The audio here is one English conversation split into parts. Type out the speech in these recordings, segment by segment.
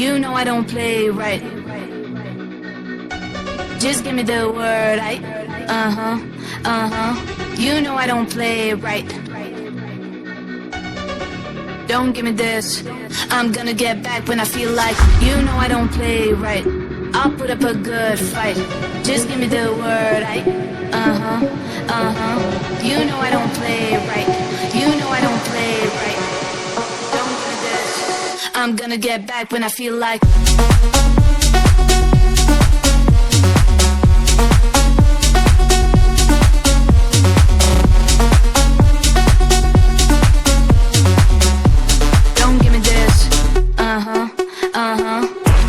You know I don't play right. Just give me the word, You know I don't play right. Don't give me this. I'm gonna get back when I feel like. You know I don't play right. I'll put up a good fight. Just give me the word, You know I don't play right. You know I don't play right. Don't give me this. I'm gonna get back when I feel like.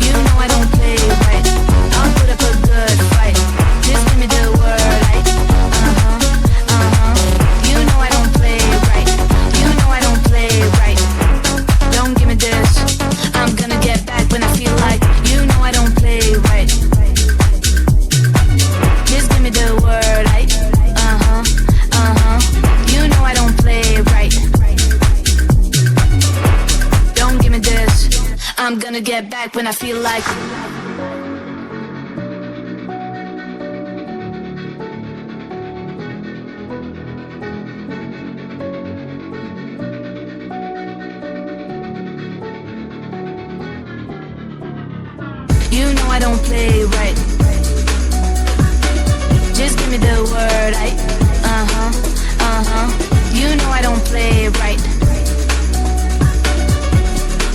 You know I don't play right. I'll put up a good fight. Just give me the word, You know I don't play right. You know I don't play right. Don't give me this. I'm gonna get back when I feel like. You know I don't play right. Just give me the word, You know I don't play right. Don't give me this. I'm gonna get back when I feel like. You know I don't play right. Just give me the word, You know I don't play right.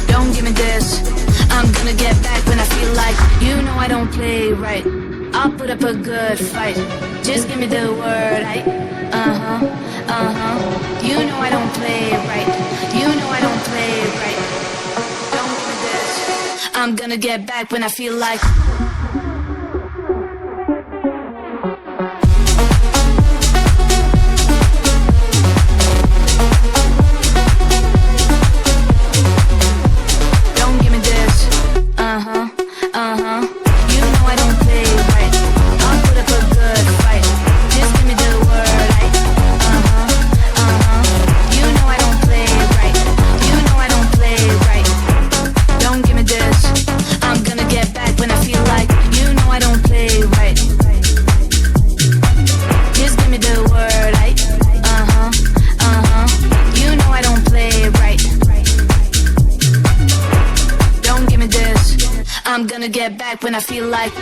Don't give me this. I'm gonna get back when I feel like. You know I don't play right. I'll put up a good fight. Just give me the word, You know I don't play right. You know I don't play right. Don't give me this. I'm gonna get back when I feel like. You know I don't play right. I'll put up a good fight. Just give me the word, You know I don't play right. You know I don't play right. Don't give me this. I'm gonna get back when I feel like. You know I don't play right. Just give me the word, You know I don't play right. Don't give me this. I'm gonna get back when I feel like.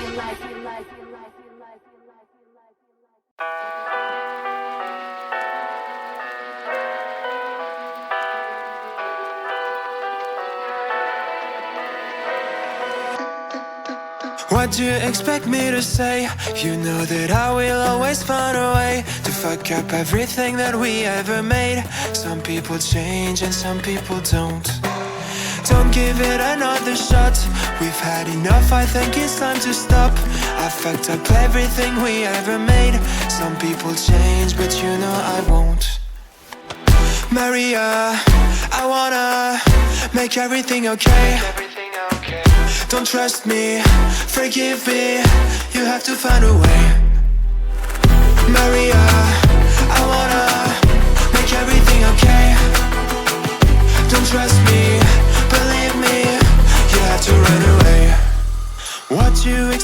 What do you expect me to say? You know that I will always find a way to fuck up everything that we ever made. Some people change and some people don't. Don't give it another shot. We've had enough, I think it's time to stop. I fucked up everything we ever made. Some people change, but you know I won't. Maria, I wanna make everything okay. Don't trust me, forgive me. You have to find a way.